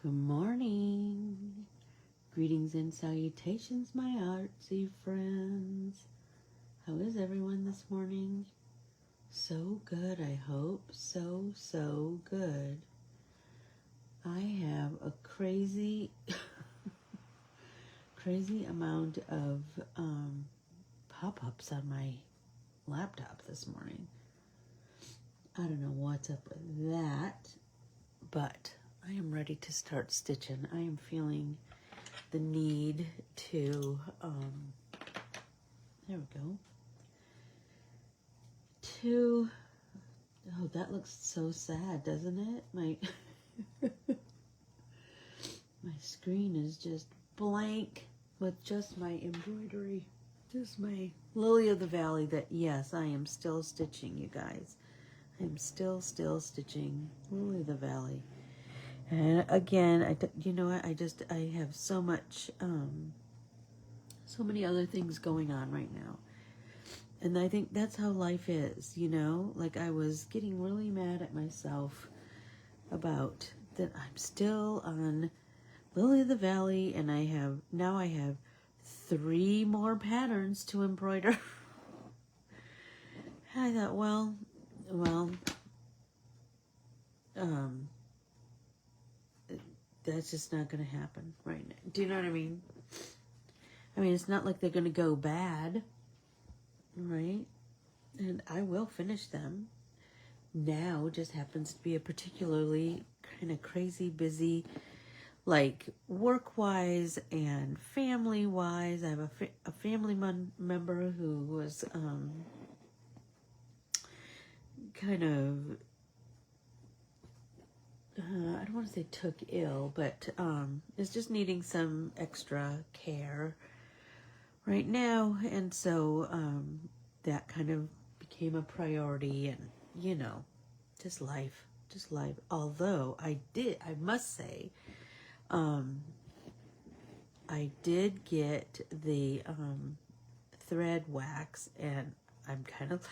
Good morning. Greetings and salutations, my artsy friends. How is everyone this morning? So good, I hope. So good. I have a crazy, crazy amount of pop-ups on my laptop this morning. I don't know what's up with that, but I am ready to start stitching. I am feeling the need to, there we go, oh, that looks so sad, doesn't it? My screen is just blank with just my embroidery, just my lily of the valley that, yes, I am still stitching, you guys. I'm still stitching lily of the valley. And again, you know what, I have so much, so many other things going on right now. And I think that's how life is, you know? Like, I was getting really mad at myself about that I'm still on Lily of the Valley, and I have 3 more patterns to embroider. I thought, well, that's just not going to happen right now. Do you know what I mean? I mean, it's not like they're going to go bad, right? And I will finish them. Now just happens to be a particularly kind of crazy busy, like work-wise and family-wise. I have a family member who was kind of, I don't want to say took ill, but is just needing some extra care right now. And so that kind of became a priority, and, you know, just life. Although I must say, I did get the thread wax, and I'm kind of,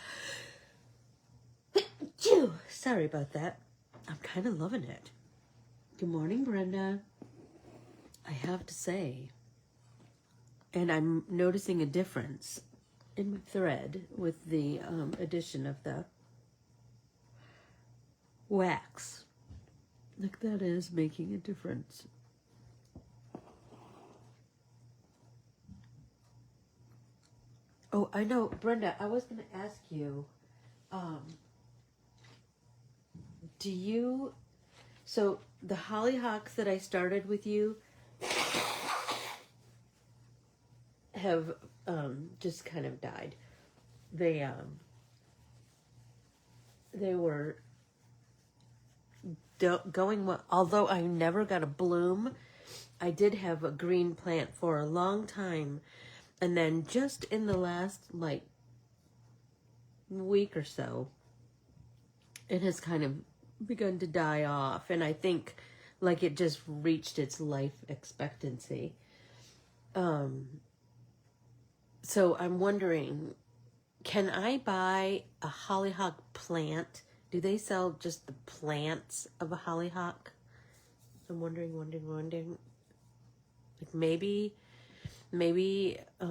sorry about that. I'm kind of loving it. Good morning, Brenda. I have to say, and I'm noticing a difference in my thread with the addition of the wax. Like, that is making a difference. Oh, I know, Brenda, I was going to ask you, so the hollyhocks that I started with you have just kind of died. They were going well, although I never got a bloom. I did have a green plant for a long time, and then just in the last like week or so, it has kind of begun to die off, and I think like it just reached its life expectancy. So I'm wondering, can I buy a hollyhock plant? Do they sell just the plants of a hollyhock? I'm wondering. Like maybe, I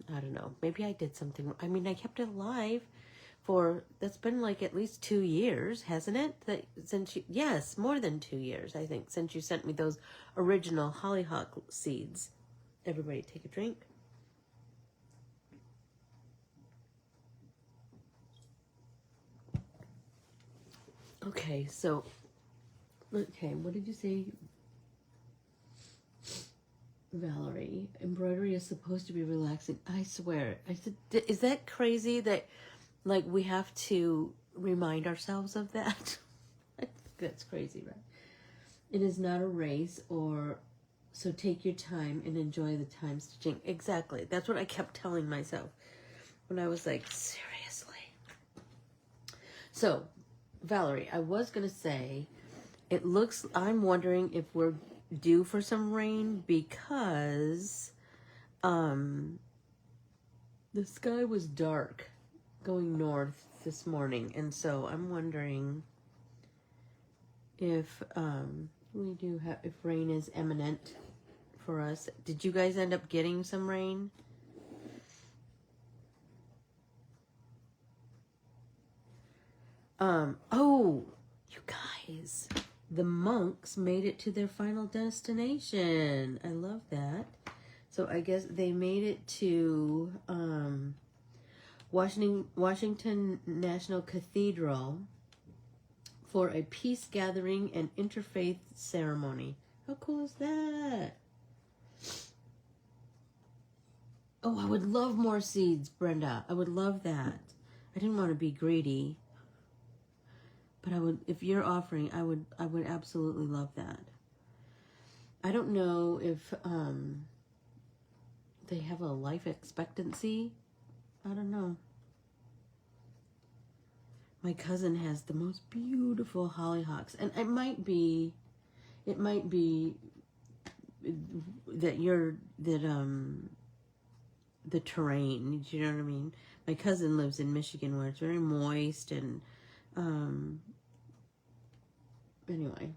don't know. Maybe I did something. I mean, I kept it alive that's been like at least 2 years, hasn't it? Yes, more than 2 years, I think, since you sent me those original hollyhock seeds. Everybody take a drink. Okay, what did you say, Valerie? Embroidery is supposed to be relaxing. I swear. I said, is that crazy that, like, we have to remind ourselves of that? I think that's crazy, right? It is not a race, so take your time and enjoy the time stitching. Exactly. That's what I kept telling myself when I was like, seriously. So, Valerie, I was going to say, I'm wondering if we're due for some rain because the sky was dark going north this morning, and so I'm wondering if if rain is imminent for us. Did you guys end up getting some rain? Oh, you guys, the monks made it to their final destination. I love that. So I guess they made it to Washington National Cathedral for a peace gathering and interfaith ceremony. How cool is that? Oh, I would love more seeds, Brenda. I would love that. I didn't want to be greedy. But I would, if you're offering, I would absolutely love that. I don't know if they have a life expectancy. I don't know. My cousin has the most beautiful hollyhocks, and it might be that the terrain. Do you know what I mean? My cousin lives in Michigan, where it's very moist, and anyway,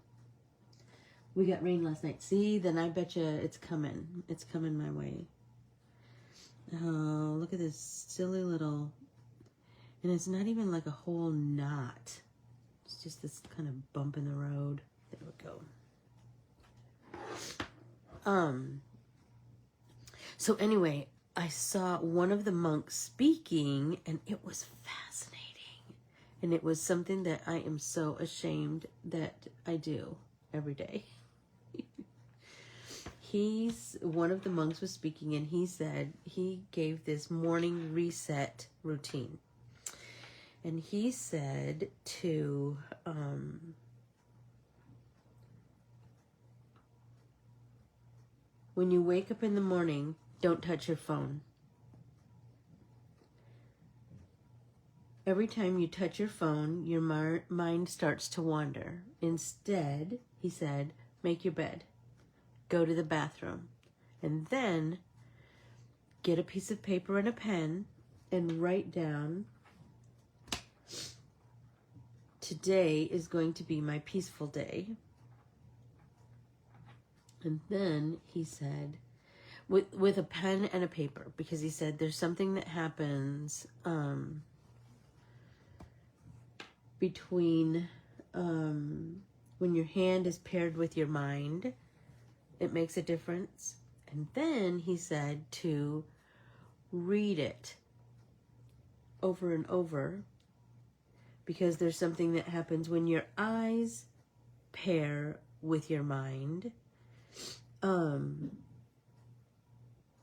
we got rain last night. See, then I bet you it's coming. It's coming my way. Oh, look at this silly little, and it's not even like a whole knot. It's just this kind of bump in the road. There we go. So anyway, I saw one of the monks speaking, and it was fascinating. And it was something that I am so ashamed that I do every day. One of the monks was speaking, and he said he gave this morning reset routine. And he said to when you wake up in the morning, don't touch your phone. Every time you touch your phone, your mind starts to wander. Instead, he said, make your bed, go to the bathroom, and then get a piece of paper and a pen and write down, today is going to be my peaceful day. And then he said, with a pen and a paper, because he said there's something that happens between when your hand is paired with your mind, it makes a difference. And then he said to read it over and over, because there's something that happens when your eyes pair with your mind.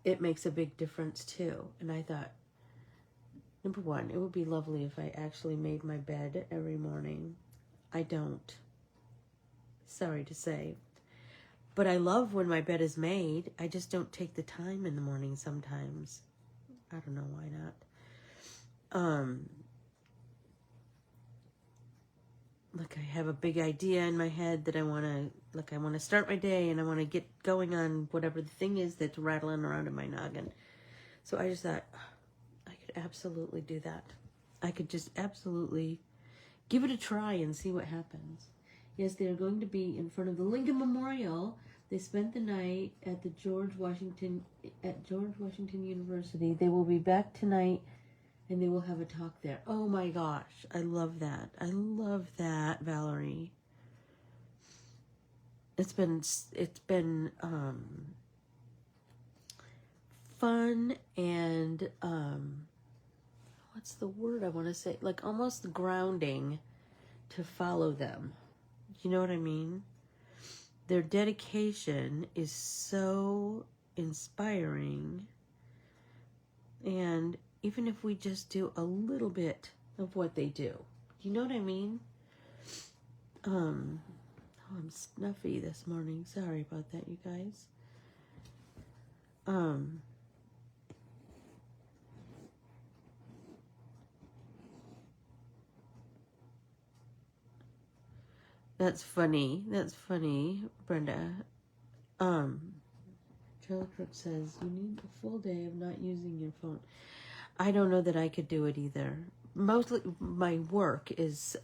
It makes a big difference too. And I thought, number one, it would be lovely if I actually made my bed every morning. I don't. Sorry to say. But I love when my bed is made. I just don't take the time in the morning sometimes. I don't know why not. Look, I have a big idea in my head that I want to start my day, and I want to get going on whatever the thing is that's rattling around in my noggin. So I just thought, I could absolutely do that. I could just absolutely give it a try and see what happens. Yes, they're going to be in front of the Lincoln Memorial. They spent the night at George Washington University. They will be back tonight, and they will have a talk there. Oh my gosh, I love that. I love that, Valerie. It's been fun and what's the word I want to say? Like almost grounding to follow them. You know what I mean? Their dedication is so inspiring, and even if we just do a little bit of what they do, you know what I mean? Oh, I'm snuffy this morning. Sorry about that, you guys. That's funny. That's funny, Brenda. Charlie Crook says, you need a full day of not using your phone. I don't know that I could do it either. Mostly my work is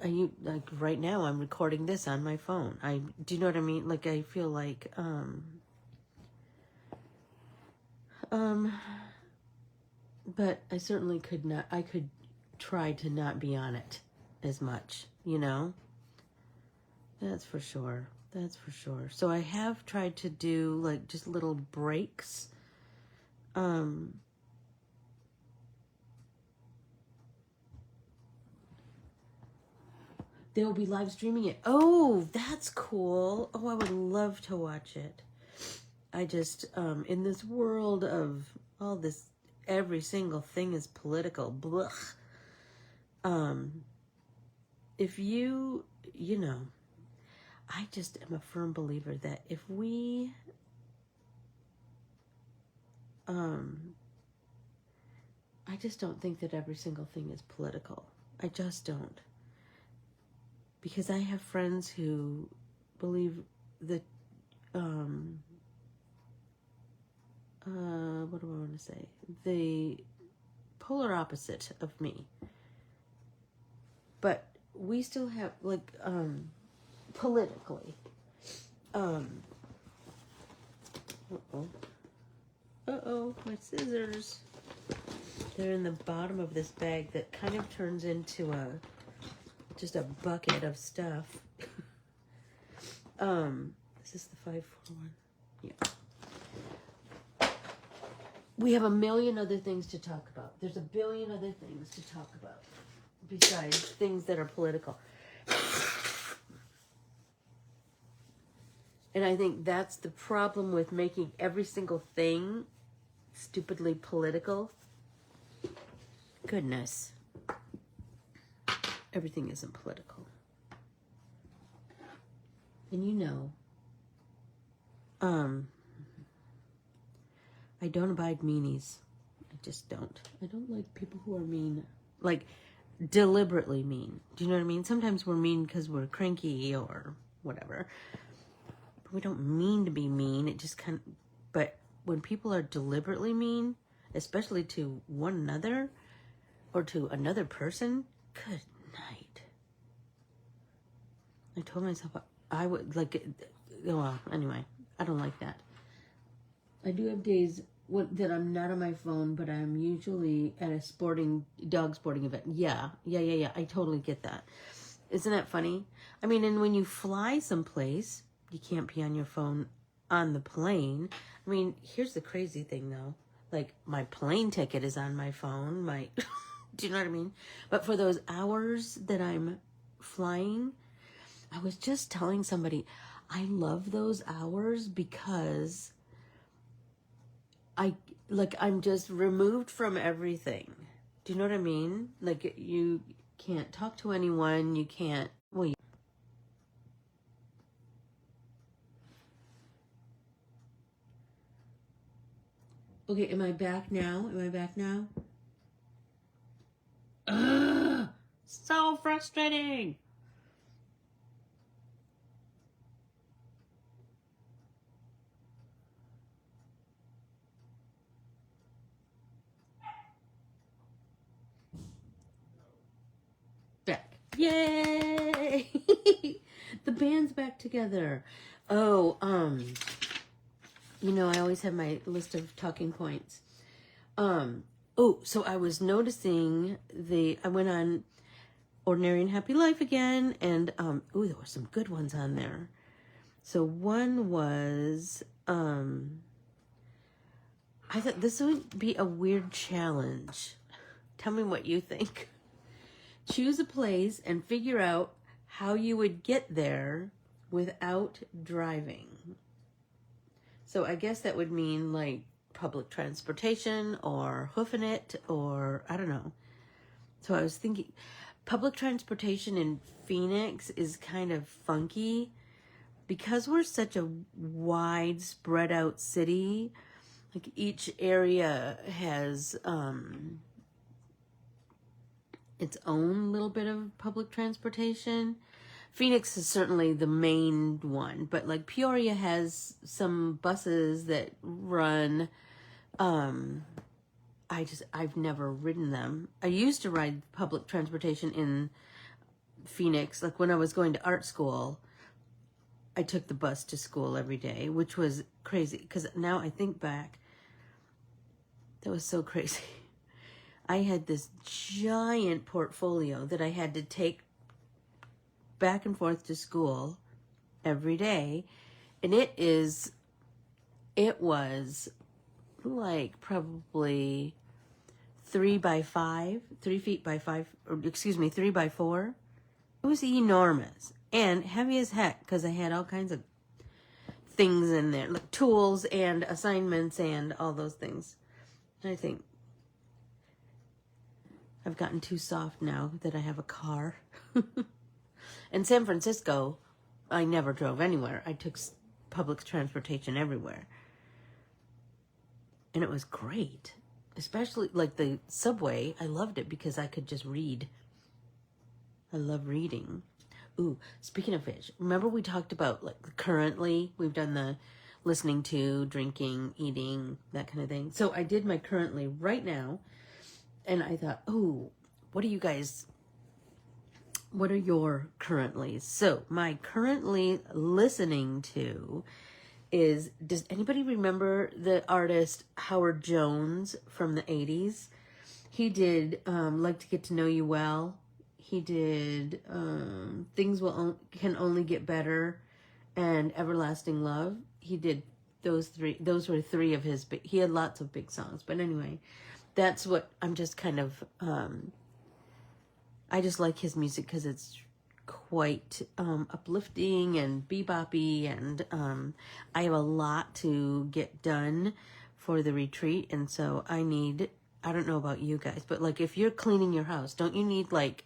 like right now I'm recording this on my phone. Do you know what I mean? Like I feel like but I certainly could not. I could try to not be on it as much, you know. That's for sure. That's for sure. So I have tried to do like just little breaks. They will be live streaming it. Oh, that's cool. Oh, I would love to watch it. I just, in this world of all this, every single thing is political. Blech. If you know, I just am a firm believer that if we, I just don't think that every single thing is political. I just don't. Because I have friends who believe that, what do I want to say? The polar opposite of me. But we still have, like, politically, uh-oh, my scissors. They're in the bottom of this bag that kind of turns into just a bucket of stuff. Is this the 541? Yeah. We have a million other things to talk about. There's a billion other things to talk about besides things that are political. And I think that's the problem with making every single thing stupidly political. Goodness. Everything isn't political. And you know, I don't abide meanies. I just don't. I don't like people who are mean. Like, deliberately mean. Do you know what I mean? Sometimes we're mean because we're cranky or whatever. But we don't mean to be mean. It just kind of... But when people are deliberately mean, especially to one another or to another person, good night. I told myself I would, like... Well, anyway, I don't like that. I do have days that I'm not on my phone, but I'm usually at a dog sporting event. Yeah. I totally get that. Isn't that funny? I mean, and when you fly someplace, you can't be on your phone on the plane. I mean, here's the crazy thing, though. Like, my plane ticket is on my phone. Do you know what I mean? But for those hours that I'm flying, I was just telling somebody, I love those hours because... I'm just removed from everything. Do you know what I mean? Like, you can't talk to anyone. You can't, well, okay, am I back now? Ugh, so frustrating. Back. Yay! The band's back together. Oh, you know, I always have my list of talking points. So I was noticing I went on Ordinary and Happy Life again, and, there were some good ones on there. So one was, I thought this would be a weird challenge. Tell me what you think. Choose a place and figure out how you would get there without driving. So I guess that would mean like public transportation or hoofing it or I don't know. So I was thinking public transportation in Phoenix is kind of funky because we're such a wide spread out city. Like each area has its own little bit of public transportation. Phoenix is certainly the main one, but like Peoria has some buses that run. I've never ridden them. I used to ride public transportation in Phoenix, like when I was going to art school, I took the bus to school every day, which was crazy. Because now I think back, that was so crazy. I had this giant portfolio that I had to take back and forth to school every day. And it was like probably 3 by 5, 3 feet by 5, or excuse me, 3 by 4. It was enormous and heavy as heck because I had all kinds of things in there, like tools and assignments and all those things. And I think I've gotten too soft now that I have a car. In San Francisco, I never drove anywhere. I took public transportation everywhere. And it was great. Especially like the subway. I loved it because I could just read. I love reading. Ooh, speaking of which, remember we talked about like currently, we've done the listening to, drinking, eating, that kind of thing. So I did my currently right now. And I thought, oh, what are your currentlies? So my currently listening to is, does anybody remember the artist Howard Jones from the 80s? He did Like to Get to Know You Well. He did Things Can Only Get Better and Everlasting Love. He did those 3. Those were 3 of his he had lots of big songs. But anyway, that's what I'm just kind of, I just like his music because it's quite uplifting and beboppy, and I have a lot to get done for the retreat, and so I don't know about you guys, but like if you're cleaning your house, don't you need like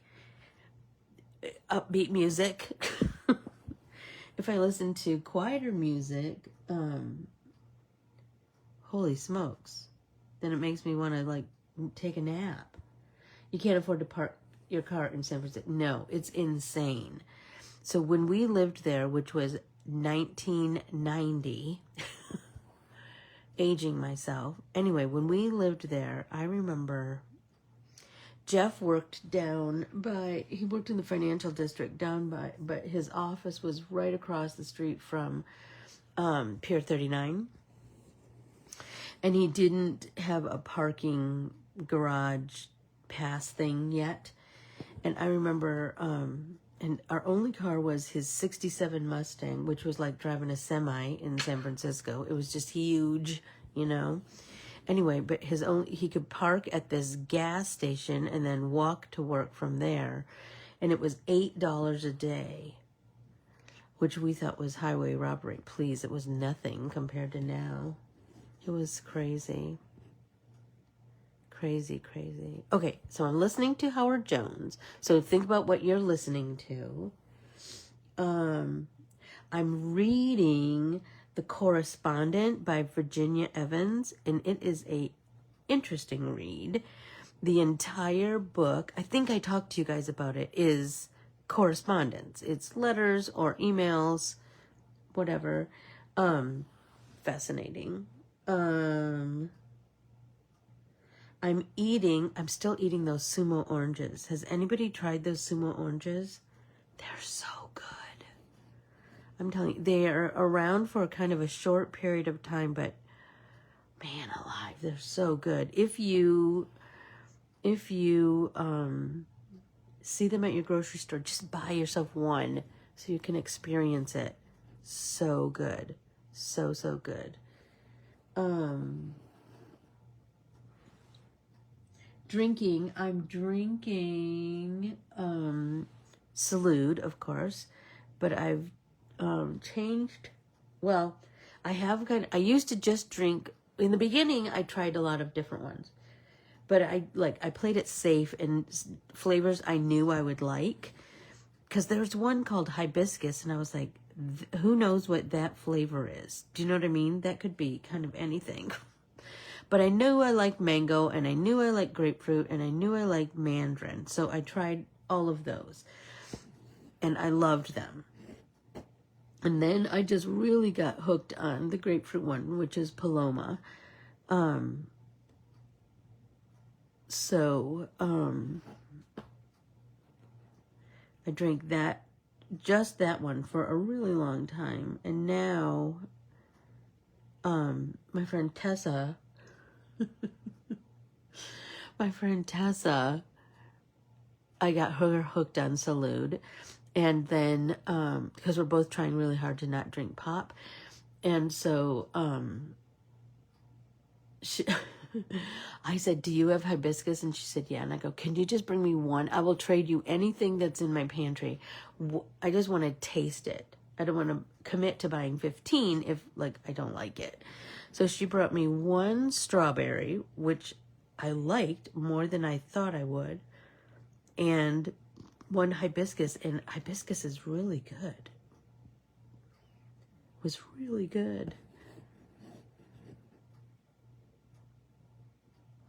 upbeat music? If I listen to quieter music, holy smokes, then it makes me want to like take a nap. You can't afford to park your car in San Francisco. No, it's insane. So when we lived there, which was 1990, aging myself. Anyway, when we lived there, I remember Jeff worked he worked in the financial district but his office was right across the street from Pier 39. And he didn't have a parking garage pass thing yet. And I remember, and our only car was his 67 Mustang, which was like driving a semi in San Francisco. It was just huge, you know. Anyway, but he could park at this gas station and then walk to work from there. And it was $8 a day, which we thought was highway robbery. Please, it was nothing compared to now. It was crazy. Crazy, crazy. Okay, so I'm listening to Howard Jones. So think about what you're listening to. I'm reading The Correspondent by Virginia Evans, and it is a interesting read. The entire book, I think I talked to you guys about it, is correspondence. It's letters or emails, whatever. Fascinating. I'm still eating those sumo oranges. Has anybody tried those sumo oranges? They're so good. I'm telling you, they are around for kind of a short period of time, but man alive, they're so good. If you see them at your grocery store, just buy yourself one so you can experience it. So good. So good. I'm drinking Salud, of course, but I've changed. Well, I used to just drink, in the beginning I tried a lot of different ones, but I played it safe and flavors I knew I would like, because there's one called hibiscus and I was like, who knows what that flavor is? Do you know what I mean? That could be kind of anything. But I knew I liked mango, and I knew I liked grapefruit, and I knew I liked mandarin. So I tried all of those, and I loved them. And then I just really got hooked on the grapefruit one, which is Paloma. I drank that, just that one for a really long time. And now, my friend Tessa, I got her hooked on Salud. And then, because we're both trying really hard to not drink pop. And so, I said, do you have hibiscus? And she said, yeah. And I go, can you just bring me one? I will trade you anything that's in my pantry. I just want to taste it. I don't want to commit to buying 15 if, like, I don't like it. So she brought me one strawberry, which I liked more than I thought I would, and one hibiscus. And hibiscus is really good. It was really good.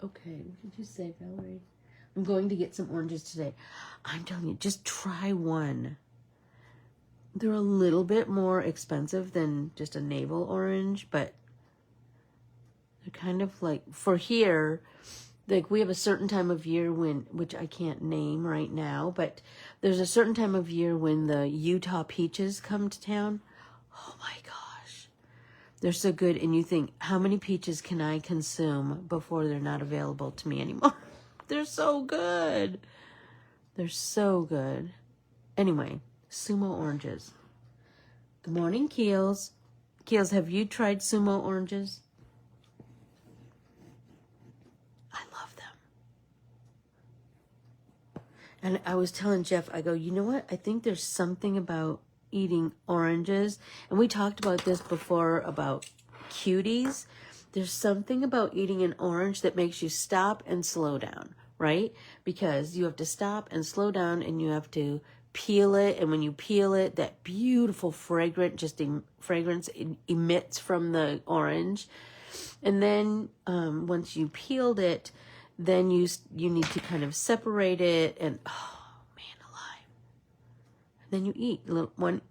Okay, what did you say, Valerie? I'm going to get some oranges today. I'm telling you, just try one. They're a little bit more expensive than just a navel orange, but they're kind of like, for here, like we have a certain time of year when, which I can't name right now, but there's a certain time of year when the Utah peaches come to town. Oh my gosh. They're so good, and you think, how many peaches can I consume before they're not available to me anymore? They're so good. They're so good. Anyway, Sumo oranges. Good morning, Keels. Keels, have you tried Sumo oranges? I love them. And I was telling Jeff, I go, you know what? I think there's something about eating oranges, and we talked about this before about cuties. There's something about eating an orange that makes you stop and slow down, right? Because you have to stop and slow down, and you have to peel it, and when you peel it, that beautiful fragrance emits from the orange. And then once you peeled it, then you need to kind of separate it, and then you eat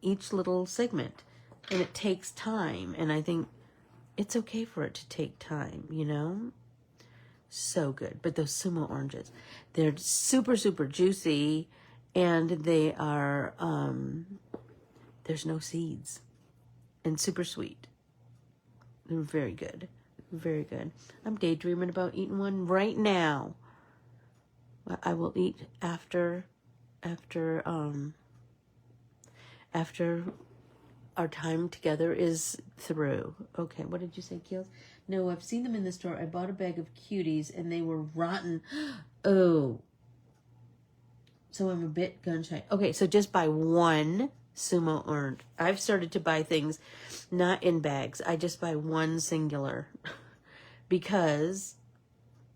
each little segment, and it takes time. And I think it's okay for it to take time, you know? So good. But those Sumo oranges, they're super, super juicy, and they are, there's no seeds, and super sweet. They're very good. Very good. I'm daydreaming about eating one right now. I will eat after our time together is through. Okay, what did you say, Keels? No, I've seen them in the store. I bought a bag of cuties, and they were rotten. Oh. So I'm a bit gun-shy. Okay, so just buy one Sumo orange. I've started to buy things not in bags. I just buy one singular because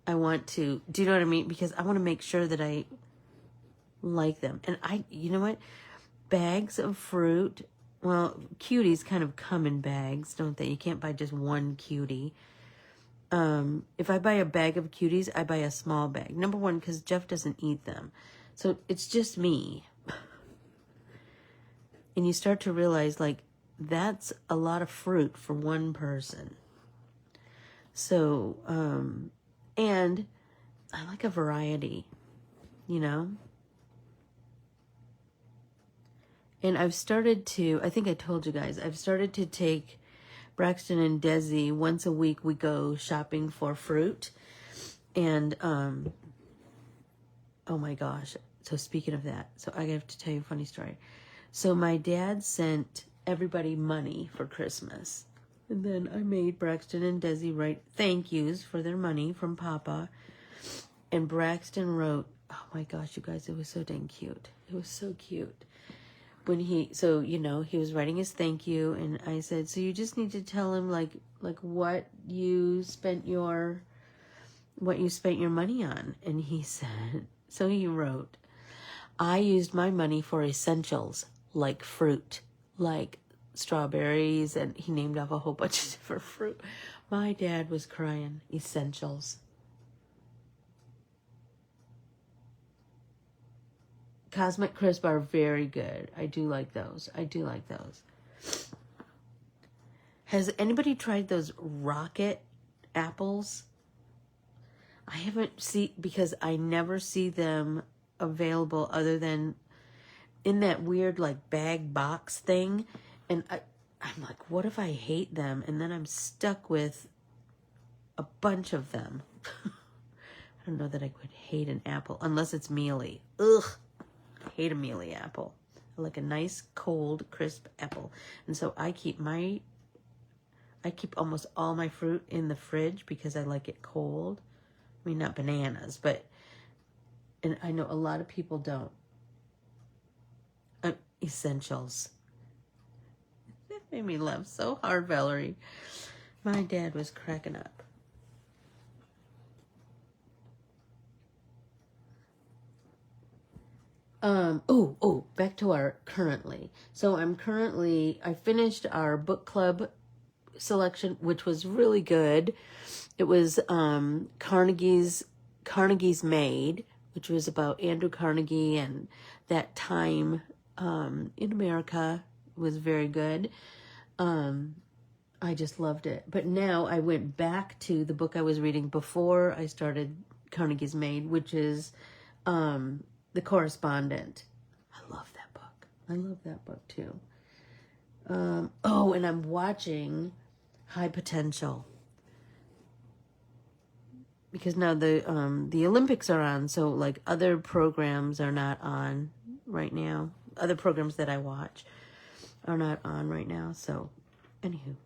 I want to, do you know what I mean? Because I want to make sure that I like them. And you know what? Bags of fruit, well, cuties kind of come in bags, don't they? You can't buy just one cutie. If I buy a bag of cuties, I buy a small bag. Number one, because Jeff doesn't eat them. So it's just me. And you start to realize, like, that's a lot of fruit for one person. So, and I like a variety, you know? And I've started to, I think I told you guys, I've started to take Braxton and Desi once a week. We go shopping for fruit. And, oh my gosh. So speaking of that, so I have to tell you a funny story. So my dad sent everybody money for Christmas. And then I made Braxton and Desi write thank yous for their money from Papa. And Braxton wrote, oh my gosh, you guys, it was so dang cute. It was so cute. When he was writing his thank you, and I said, so you just need to tell him like what you spent your money on. And he said, so he wrote, I used my money for essentials like fruit, like strawberries, and he named off a whole bunch of different fruit. My dad was crying. Essentials. Cosmic Crisp are very good. I do like those. Has anybody tried those rocket apples? I haven't because I never see them available other than in that weird like bag box thing. And I'm like, what if I hate them? And then I'm stuck with a bunch of them. I don't know that I could hate an apple unless it's mealy. Ugh, I hate a mealy apple. I like a nice, cold, crisp apple. And so I keep almost all my fruit in the fridge because I like it cold. I mean, not bananas, but, and I know a lot of people don't. Essentials. That made me laugh so hard, Valerie. My dad was cracking up. Back to our currently. So I finished our book club selection, which was really good. It was Carnegie's Maid, which was about Andrew Carnegie and that time in America. It was very good. I just loved it. But now I went back to the book I was reading before I started Carnegie's Maid, which is The Correspondent. I love that book. I love that book too. And I'm watching High Potential because now the Olympics are on, so like other programs are not on right now. Other programs that I watch are not on right now. So, anywho,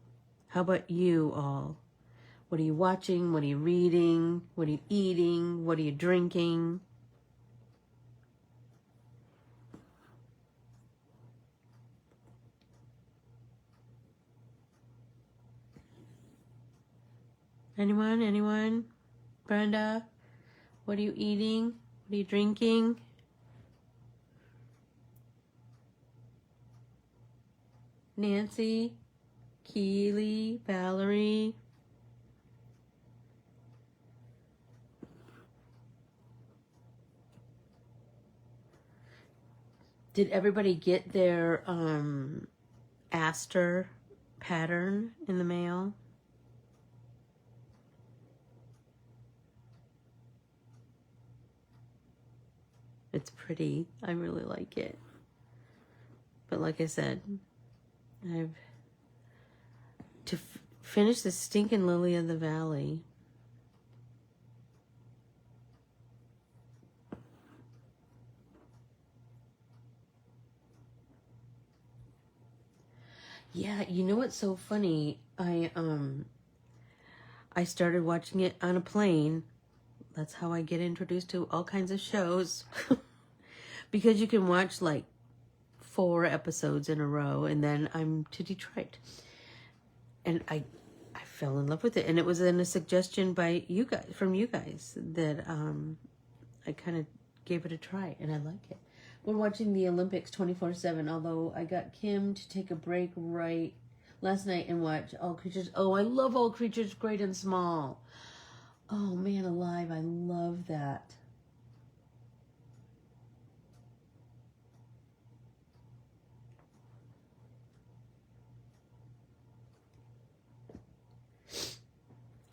how about you all? What are you watching? What are you reading? What are you eating? What are you drinking? Anyone? Brenda, what are you eating? What are you drinking? Nancy, Keely, Valerie. Did everybody get their Aster pattern in the mail? It's pretty. I really like it. But like I said, I've to finish the stinking Lily of the Valley. Yeah, you know what's so funny? I started watching it on a plane. That's how I get introduced to all kinds of shows. Because you can watch like 4 episodes in a row, and then I'm to Detroit. And I fell in love with it. And it was in a suggestion by you guys that I kind of gave it a try, and I like it. We're watching the Olympics 24/7, although I got Kim to take a break right last night and watch All Creatures. Oh, I love All Creatures Great and Small. Oh, man alive, I love that.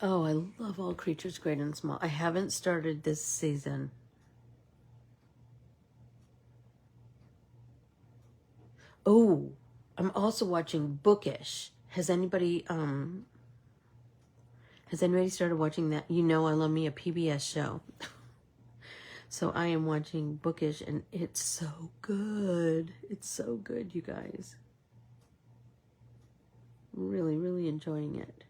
Oh, I love All Creatures Great and Small. I haven't started this season. Oh, I'm also watching Bookish. Has anybody started watching that? You know I love me a PBS show. So I am watching Bookish, and it's so good. It's so good, you guys. Really, really enjoying it.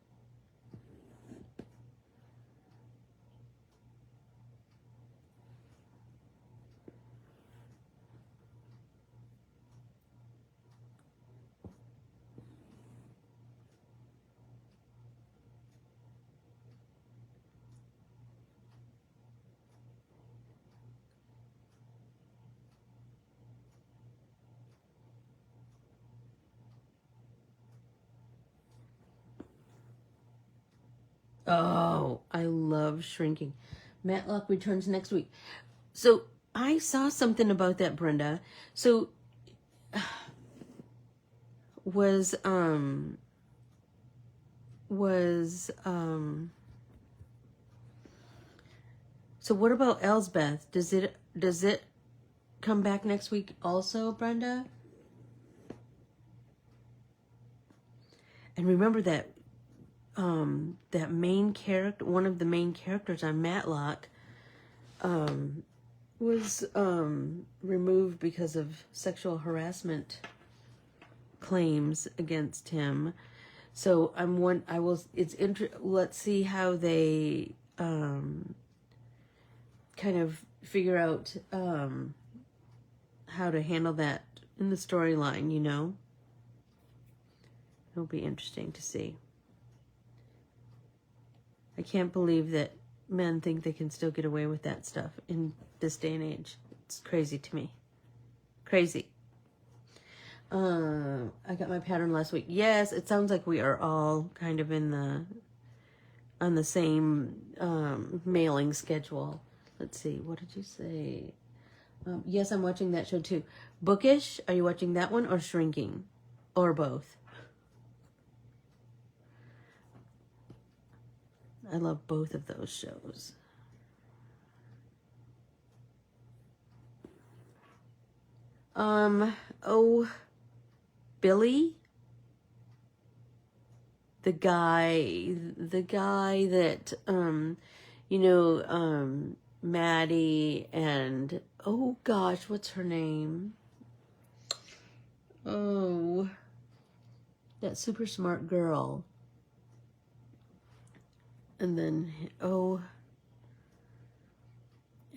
Oh, I love Shrinking. Matlock returns next week. So I saw something about that, Brenda. So was so what about Elsbeth? Does it come back next week also, Brenda? And remember that that main character, one of the main characters on Matlock, was removed because of sexual harassment claims against him. So let's see how they kind of figure out how to handle that in the storyline, you know? It'll be interesting to see. I can't believe that men think they can still get away with that stuff in this day and age. It's crazy to me. Crazy. I got my pattern last week. Yes, it sounds like we are all kind of on the same mailing schedule. Let's see. What did you say? Yes, I'm watching that show too. Bookish, are you watching that one or Shrinking? Or both? I love both of those shows. Billy? The guy that, Maddie and, oh gosh, what's her name? Oh, that super smart girl. And then,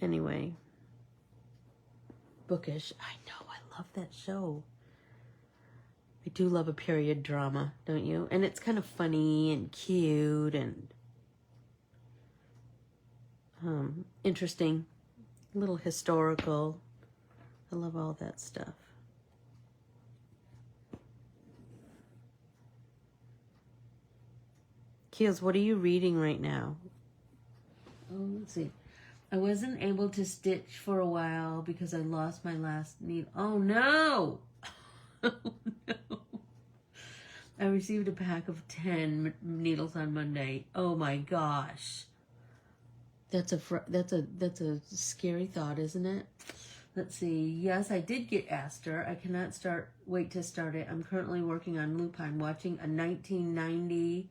anyway. Bookish. I know, I love that show. I do love a period drama, don't you? And it's kind of funny and cute and interesting. A little historical. I love all that stuff. Keels, what are you reading right now? Oh, let's see. I wasn't able to stitch for a while because I lost my last needle. Oh, no! Oh, no. I received a pack of 10 needles on Monday. Oh, my gosh. That's a scary thought, isn't it? Let's see. Yes, I did get Aster. I cannot wait to start it. I'm currently working on Lupin, watching a 1990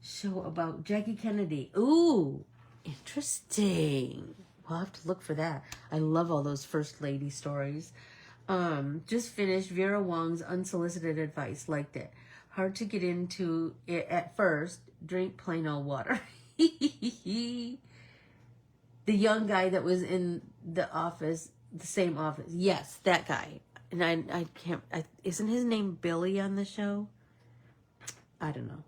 show about Jackie Kennedy. Ooh, interesting. We'll have to look for that. I love all those First Lady stories. Just finished Vera Wong's Unsolicited Advice. Liked it. Hard to get into it at first. Drink plain old water. The young guy that was in the office, the same office. Yes, that guy. And I can't, isn't his name Billy on the show? I don't know.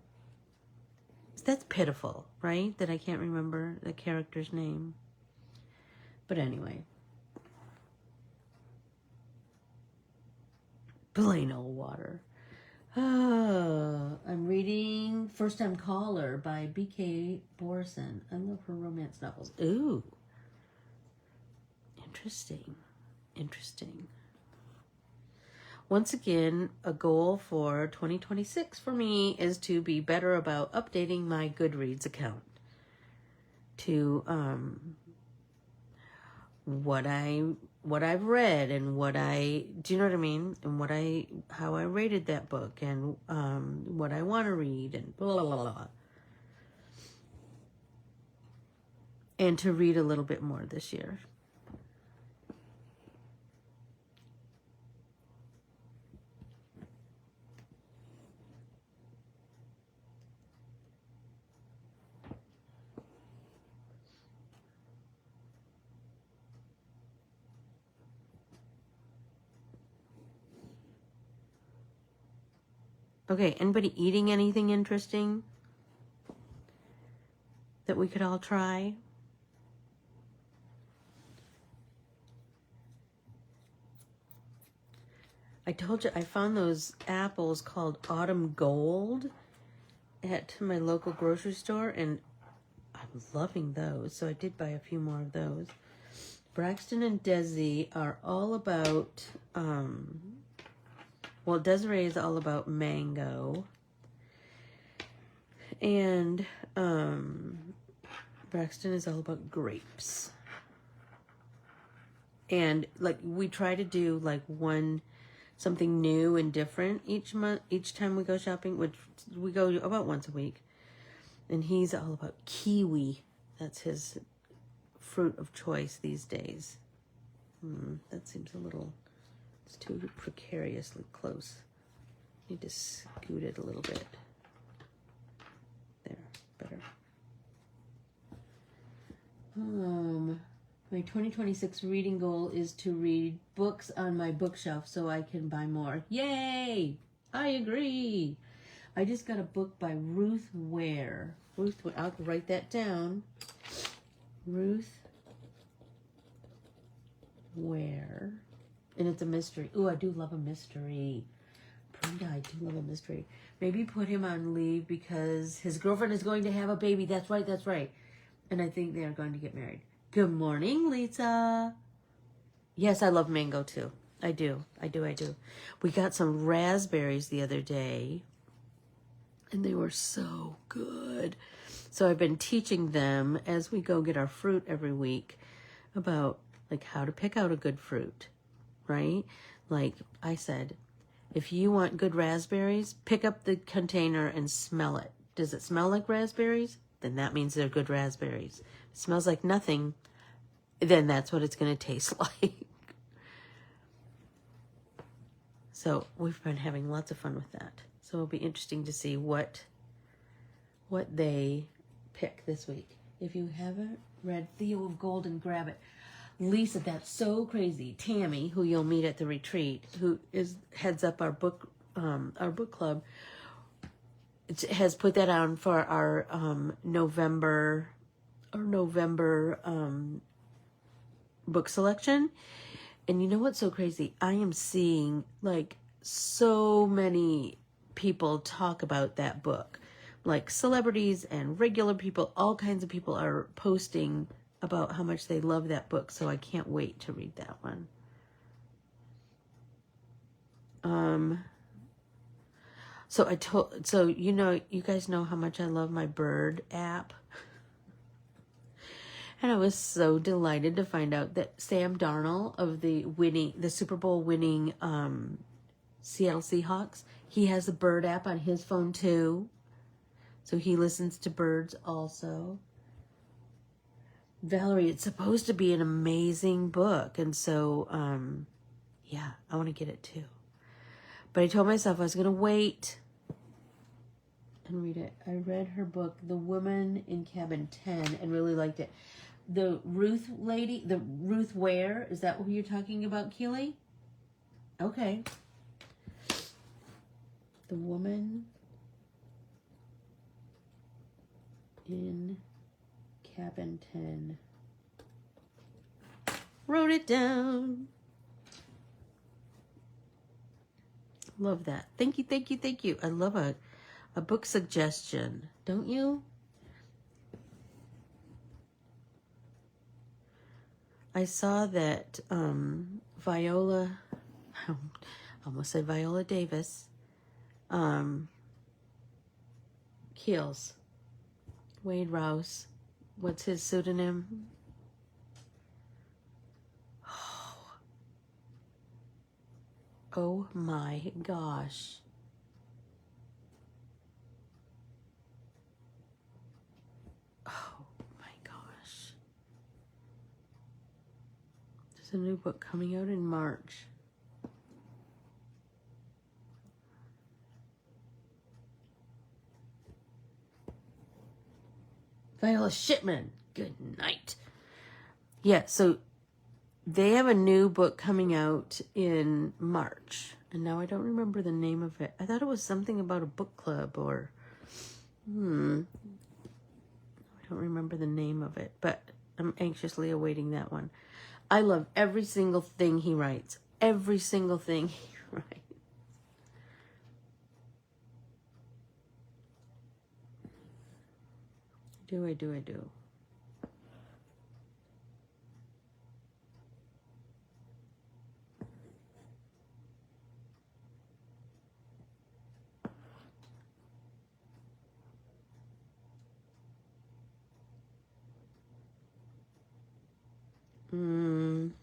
That's pitiful, right? That I can't remember the character's name. But anyway. Plain old water. I'm reading First Time Caller by B.K. Borson. I love her romance novels. Ooh. Interesting. Interesting. Once again, a goal for 2026 for me is to be better about updating my Goodreads account to what I've read and do you know what I mean? And how I rated that book and what I want to read and blah, blah, blah. And to read a little bit more this year. Okay, anybody eating anything interesting that we could all try? I told you I found those apples called Autumn Gold at my local grocery store, and I'm loving those, so I did buy a few more of those. Braxton and Desi are all about, well, Desiree is all about mango, and Braxton is all about grapes. And like we try to do like something new and different each month, each time we go shopping, which we go about once a week. And he's all about kiwi. That's his fruit of choice these days. That seems it's too precariously close. Need to scoot it a little bit. There, better. My 2026 reading goal is to read books on my bookshelf so I can buy more. Yay! I agree. I just got a book by Ruth Ware. I'll write that down. Ruth Ware. And it's a mystery. Ooh, I do love a mystery. Brenda, I do love a mystery. Maybe put him on leave because his girlfriend is going to have a baby. That's right, that's right. And I think they are going to get married. Good morning, Lisa. Yes, I love mango too. I do. We got some raspberries the other day, and they were so good. So I've been teaching them as we go get our fruit every week about like how to pick out a good fruit, right? Like I said, if you want good raspberries, pick up the container and smell it. Does it smell like raspberries? Then that means they're good raspberries. If it smells like nothing, then that's what it's going to taste like. So we've been having lots of fun with that. So it'll be interesting to see what they pick this week. If you haven't read Theo of Golden, grab it. Lisa, that's so crazy. Tammy, who you'll meet at the retreat, who heads up our book club, has put that on for our November book selection. And you know what's so crazy? I am seeing like so many people talk about that book. Like celebrities and regular people, all kinds of people are posting about how much they love that book. So I can't wait to read that one. So you guys know how much I love my bird app. And I was so delighted to find out that Sam Darnold of the Super Bowl winning Seattle Seahawks, he has a bird app on his phone too. So he listens to birds also. Valerie, it's supposed to be an amazing book. And so, yeah, I want to get it too. But I told myself I was going to wait and read it. I read her book, The Woman in Cabin 10, and really liked it. The Ruth Ware, is that who you're talking about, Keely? Okay. The Woman in Cabin 10. Wrote it down. Love that. Thank you. I love a book suggestion, don't you? I saw that Viola, I almost said Viola Davis, Keels, Wade Rouse, what's his pseudonym? Oh my gosh. Oh my gosh. There's a new book coming out in March. Viola Shipman. Good night. Yeah, so they have a new book coming out in March. And now I don't remember the name of it. I thought it was something about a book club or... I don't remember the name of it. But I'm anxiously awaiting that one. I love every single thing he writes. Every single thing he writes. I do.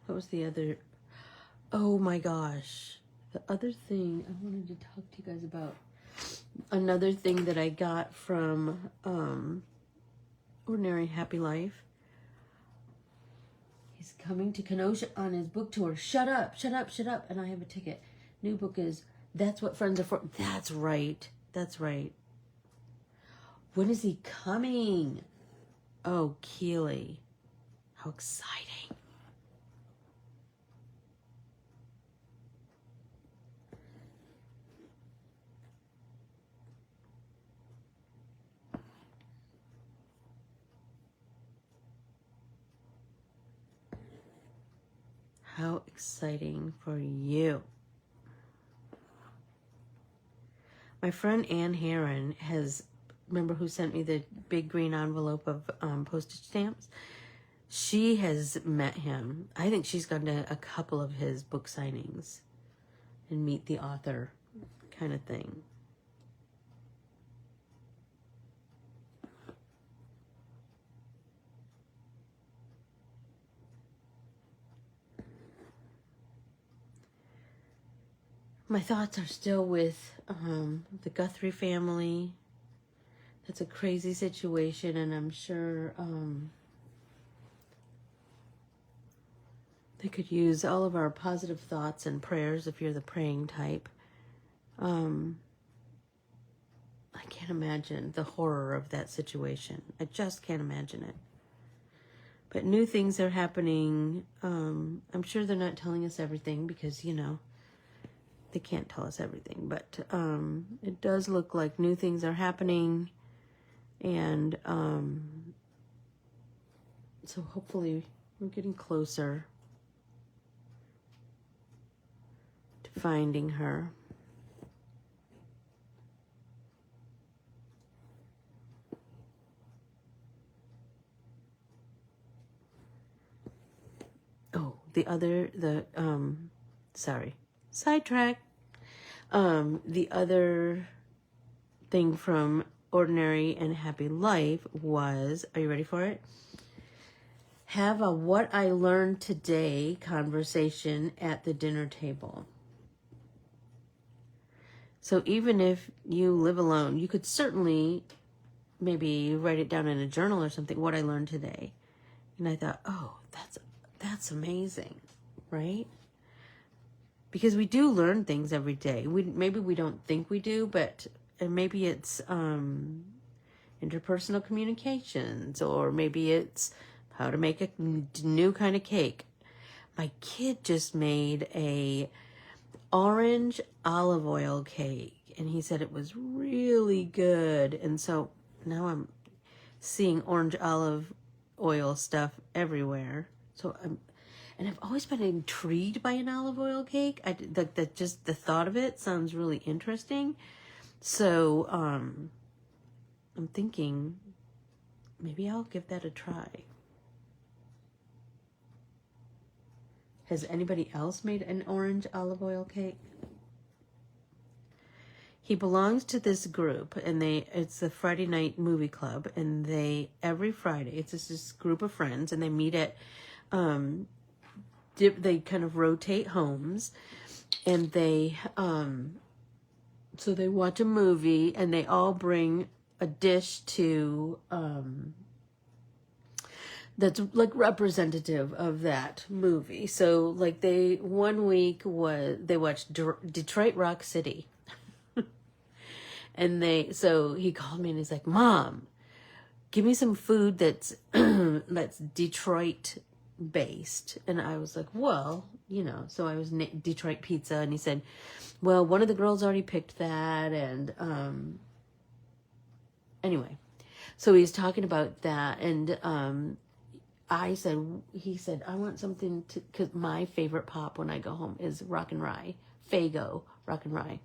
What was the other? Oh my gosh. The other thing I wanted to talk to you guys about. Another thing that I got from Ordinary Happy Life. He's coming to Kenosha on his book tour. Shut up, shut up, shut up. And I have a ticket. New book is That's What Friends Are For. That's right. That's right. When is he coming? Oh, Keely. How exciting. How exciting for you. My friend Ann Heron has, remember who sent me the big green envelope of postage stamps? She has met him. I think she's gone to a couple of his book signings and meet the author kind of thing. My thoughts are still with the Guthrie family. That's a crazy situation, and I'm sure they could use all of our positive thoughts and prayers if you're the praying type. I can't imagine the horror of that situation. I just can't imagine it. But new things are happening. I'm sure they're not telling us everything because, you know, they can't tell us everything. But it does look like new things are happening. And so hopefully we're getting closer to finding her. Oh, sorry, sidetrack. The other thing from Ordinary and Happy Life was, are you ready for it? Have a what I learned today conversation at the dinner table. So even if you live alone, you could certainly maybe write it down in a journal or something, what I learned today. And I thought, oh, that's amazing, right? Because we do learn things every day. Maybe we don't think we do, but maybe it's interpersonal communications, or maybe it's how to make a new kind of cake. My kid just made a orange olive oil cake, and he said it was really good. And so now I'm seeing orange olive oil stuff everywhere. So I've always been intrigued by an olive oil cake. Just the thought of it sounds really interesting. So I'm thinking maybe I'll give that a try. Has anybody else made an orange olive oil cake? He belongs to this group, and it's the Friday night movie club, and every Friday, it's this group of friends, and they meet at, they kind of rotate homes, and so they watch a movie, and they all bring a dish to, that's like representative of that movie. So like one week they watched Detroit Rock City. And so he called me and he's like, Mom, give me some food that's Detroit based. And I was like, well, you know, so I was Detroit pizza. And he said, well, one of the girls already picked that. And anyway, so he's talking about that. And he said, I want something because my favorite pop when I go home is Rock and Rye, Faygo Rock and Rye,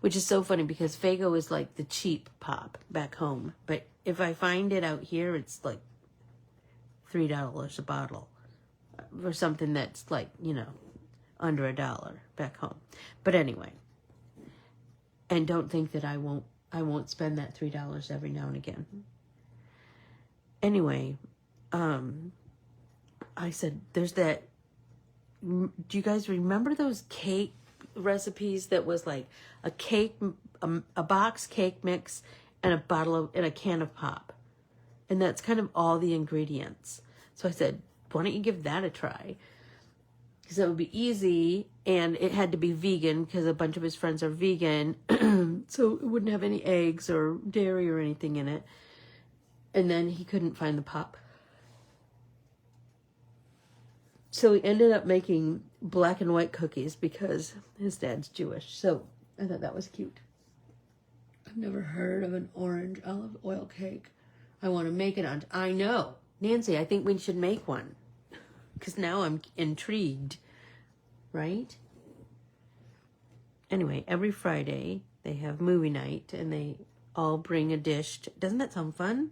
which is so funny because Faygo is like the cheap pop back home. But if I find it out here, it's like $3 a bottle or something that's like, you know, under $1 back home. But anyway, and don't think that I won't spend that $3 every now and again. Anyway, I said, there's that do you guys remember those cake recipes that was like a cake, a box cake mix and a can of pop? And that's kind of all the ingredients. So I said, why don't you give that a try? Because that would be easy, and it had to be vegan because a bunch of his friends are vegan. So it wouldn't have any eggs or dairy or anything in it. And then he couldn't find the pop. So he ended up making black and white cookies because his dad's Jewish. So I thought that was cute. I've never heard of an orange olive oil cake. I want to make it on. I know. Nancy, I think we should make one. Because now I'm intrigued. Right? Anyway, every Friday they have movie night and they all bring a dish. Doesn't that sound fun?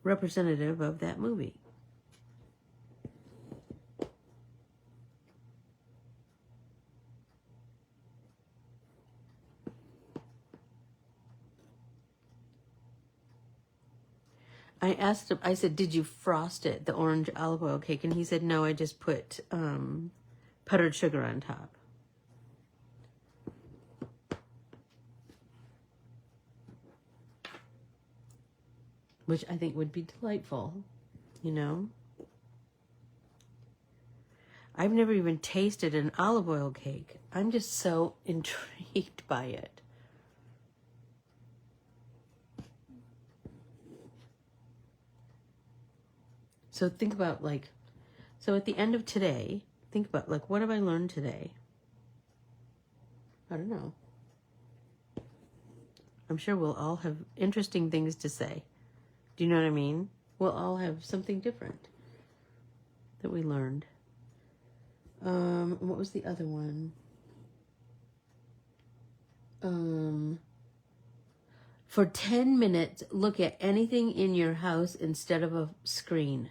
Representative of that movie. I asked him, I said, did you frost it, the orange olive oil cake? And he said, no, I just put powdered sugar on top. Which I think would be delightful, you know? I've never even tasted an olive oil cake. I'm just so intrigued by it. So think about so at the end of today, think about what have I learned today? I don't know. I'm sure we'll all have interesting things to say. Do you know what I mean? We'll all have something different that we learned. What was the other one? For 10 minutes, look at anything in your house instead of a screen.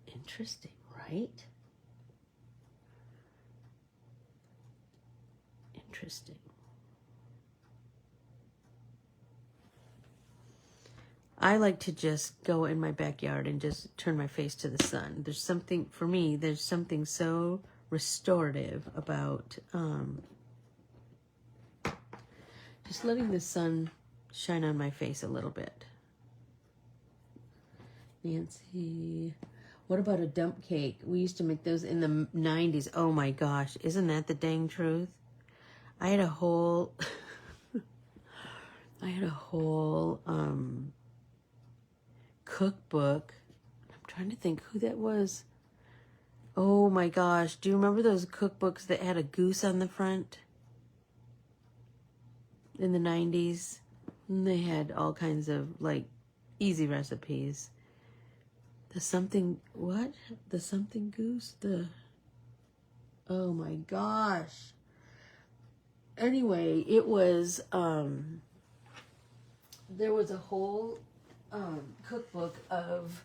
Interesting, right? Interesting. I like to just go in my backyard and just turn my face to the sun. There's something, for me, there's something so restorative about just letting the sun shine on my face a little bit. Nancy, what about a dump cake? We used to make those in the 90s. Oh my gosh, isn't that the dang truth? I had a whole cookbook. I'm trying to think who that was. Oh my gosh, do you remember those cookbooks that had a goose on the front? In the 90s? And they had all kinds of easy recipes. The something goose? Oh my gosh. Anyway, it was, there was a whole cookbook of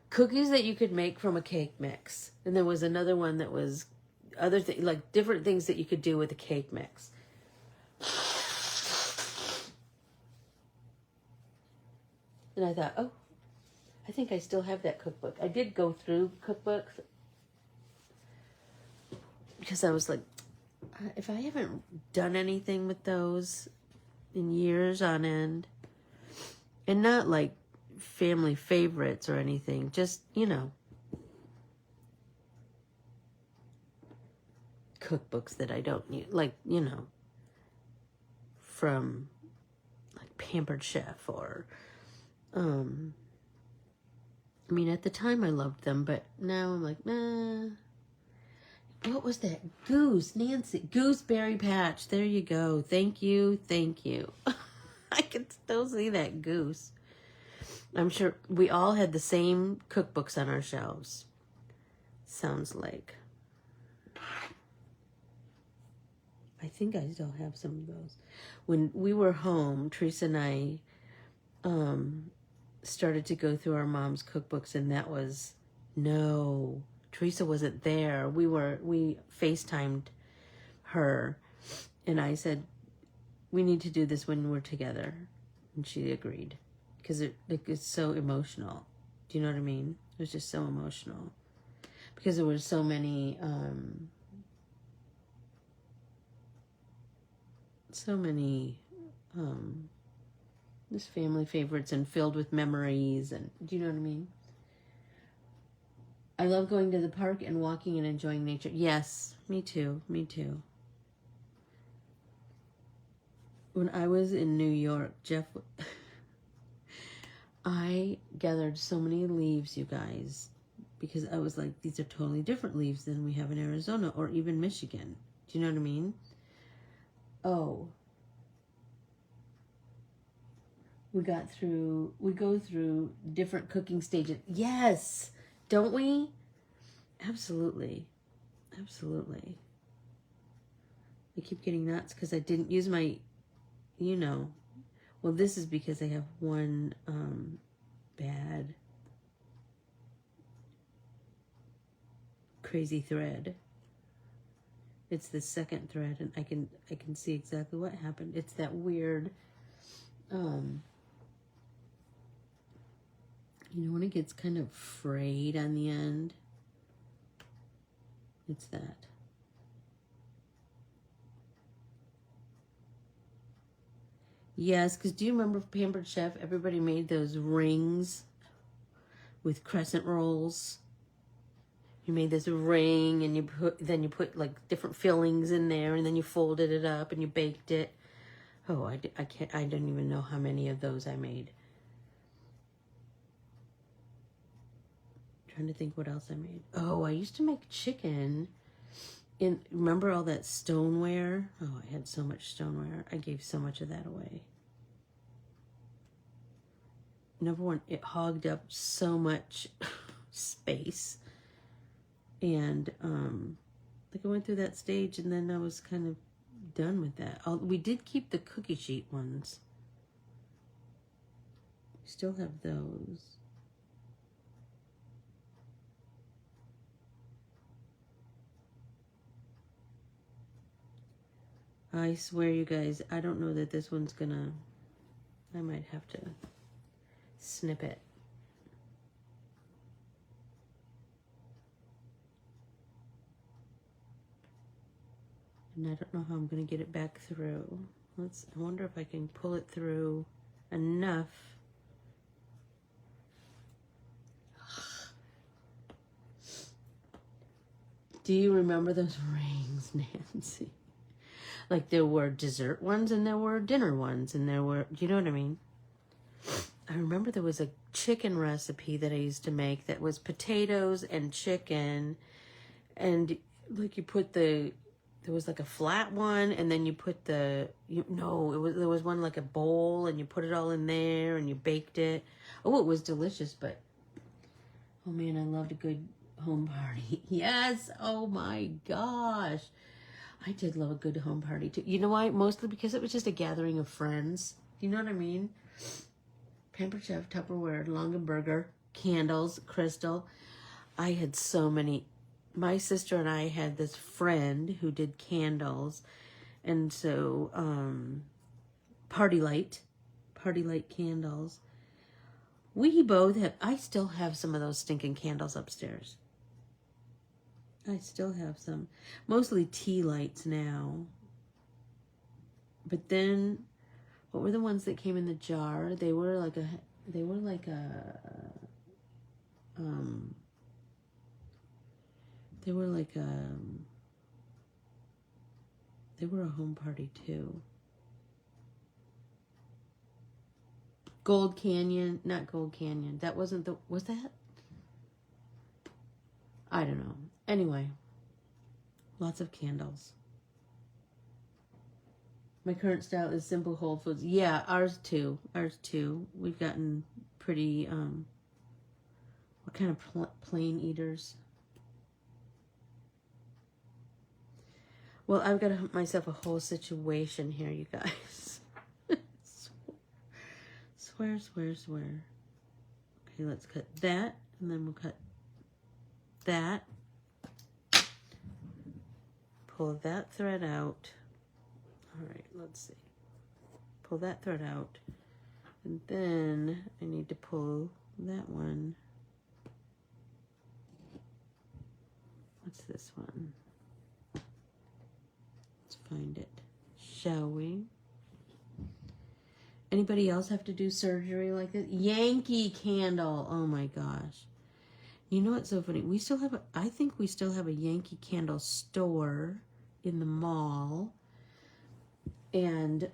cookies that you could make from a cake mix. And there was another one that was different things that you could do with a cake mix. And I thought, oh, I think I still have that cookbook. I did go through cookbooks because I was like, if I haven't done anything with those in years on end, and not family favorites or anything, just, cookbooks that I don't use, from Pampered Chef or, at the time I loved them, but now I'm like, nah. What was that? Goose, Nancy. Gooseberry Patch. There you go. Thank you. Thank you. I can still see that goose. I'm sure we all had the same cookbooks on our shelves. Sounds like. I think I still have some of those. When we were home, Teresa and I started to go through our mom's cookbooks, and that was, no, Teresa wasn't there. We FaceTimed her, and I said, we need to do this when we're together. And she agreed, because it's so emotional. Do you know what I mean? was just so emotional because there were so many, just family favorites and filled with memories. And do you know what I mean? I love going to the park and walking and enjoying nature. Yes, me too. Me too. When I was in New York, Jeff, I gathered so many leaves, you guys, because I was like, these are totally different leaves than we have in Arizona or even Michigan. Do you know what I mean? Oh. We go through different cooking stages. Yes, don't we? Absolutely. Absolutely. I keep getting nuts because I didn't use my, well, this is because I have one bad crazy thread. It's the second thread, and I can see exactly what happened. It's that weird, when it gets kind of frayed on the end. It's that. Yes, because do you remember Pampered Chef? Everybody made those rings with crescent rolls. You made this ring, and then you put like different fillings in there, and then you folded it up and you baked it. Oh, I don't even know how many of those I made. Trying to think what else I made. Oh, I used to make chicken. Remember all that stoneware? Oh, I had so much stoneware. I gave so much of that away. Number one, it hogged up so much space. And like I went through that stage, and then I was kind of done with that. We did keep the cookie sheet ones. We still have those. I swear, you guys, I don't know that this one's gonna... I might have to snip it. And I don't know how I'm gonna get it back through. I wonder if I can pull it through enough. Do you remember those rings, Nancy? Like there were dessert ones and there were dinner ones and there were, do you know what I mean? I remember there was a chicken recipe that I used to make that was potatoes and chicken, and like you put there was like a flat one, and then you put there was one like a bowl, and you put it all in there and you baked it. Oh, it was delicious, but oh man, I loved a good home party. Yes, oh my gosh. I did love a good home party too. You know why? Mostly because it was just a gathering of friends. You know what I mean? Pampered Chef, Tupperware, Longenberger, candles, crystal. I had so many. My sister and I had this friend who did candles. And so, party light candles. We both have, I still have some of those stinking candles upstairs. I still have some. Mostly tea lights now. But then, what were the ones that came in the jar? They were like a home party too. Gold Canyon, not Gold Canyon. That wasn't was that? I don't know. Anyway, lots of candles. My current style is simple whole foods. Yeah, ours too. We've gotten pretty, what kind of plain eaters? Well, I've got myself a whole situation here, you guys. Swear. Okay, let's cut that, and then we'll cut that. Pull that thread out. All right, let's see. Pull that thread out. And then I need to pull that one What's this one? Let's find it. Shall we? Anybody else have to do surgery like this? Yankee Candle. Oh my gosh. You know what's so funny? We still have I think we still have a Yankee Candle store in the mall. And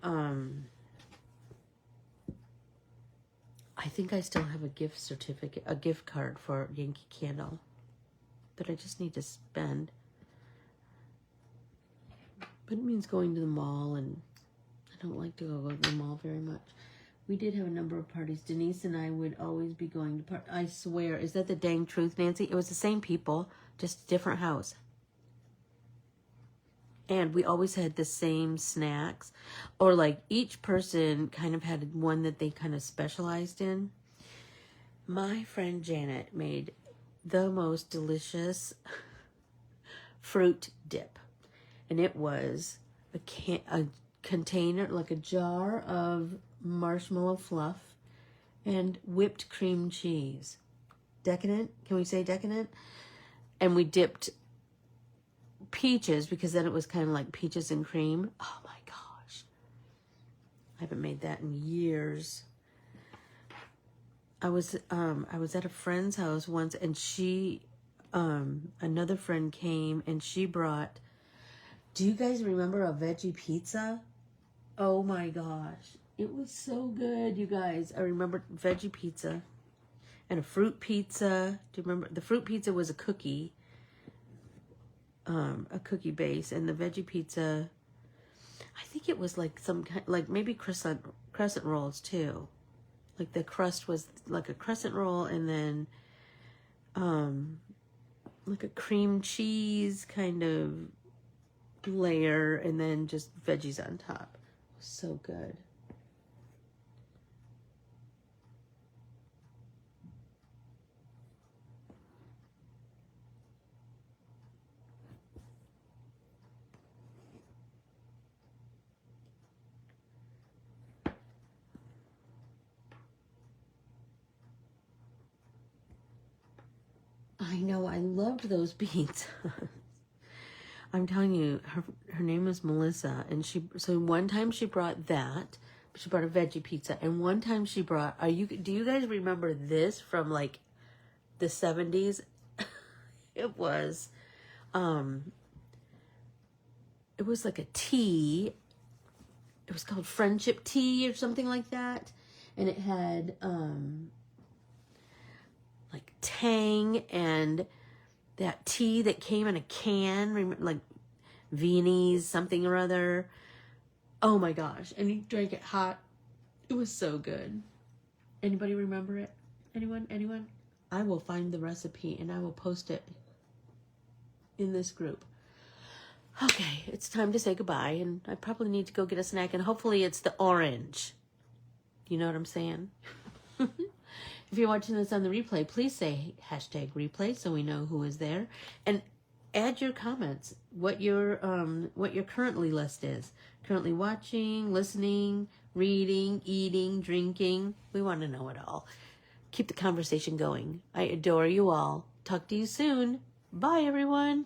I think I still have a gift certificate, a gift card for Yankee Candle that I just need to spend. But it means going to the mall, and I don't like to go to the mall very much. We did have a number of parties. Denise and I would always be going to parties. I swear, is that the dang truth, Nancy? It was the same people, just a different house. And we always had the same snacks. Or like each person kind of had one that they kind of specialized in. My friend Janet made the most delicious fruit dip. And it was a container, like a jar of marshmallow fluff and whipped cream cheese. Decadent? Can we say decadent? And we dipped peaches, because then it was kind of like peaches and cream. Oh my gosh. I haven't made that in years. I was at a friend's house once, and she, another friend came, and she brought, do you guys remember a veggie pizza? Oh my gosh. It was so good, you guys. I remember veggie pizza and a fruit pizza. Do you remember? The fruit pizza was a cookie base, and the veggie pizza, I think it was like some kind, like maybe crescent rolls too. Like the crust was like a crescent roll, and then like a cream cheese kind of layer, and then just veggies on top. It was so good. I know, I loved those beans. I'm telling you, her name is Melissa, and so one time she brought that, she brought a veggie pizza, and one time she brought, do you guys remember this from like the 70s? It was like a tea. It was called friendship tea or something like that, and it had like Tang and that tea that came in a can, like Viennese something or other. Oh my gosh. And you drank it hot. It was so good. Anybody remember it? Anyone? I will find the recipe and I will post it in this group. Okay, it's time to say goodbye, and I probably need to go get a snack, and hopefully it's the orange. You know what I'm saying? If you're watching this on the replay, please say #replay so we know who is there, and add your comments, what your currently list is. Currently watching, listening, reading, eating, drinking. We want to know it all. Keep the conversation going. I adore you all. Talk to you soon. Bye, everyone.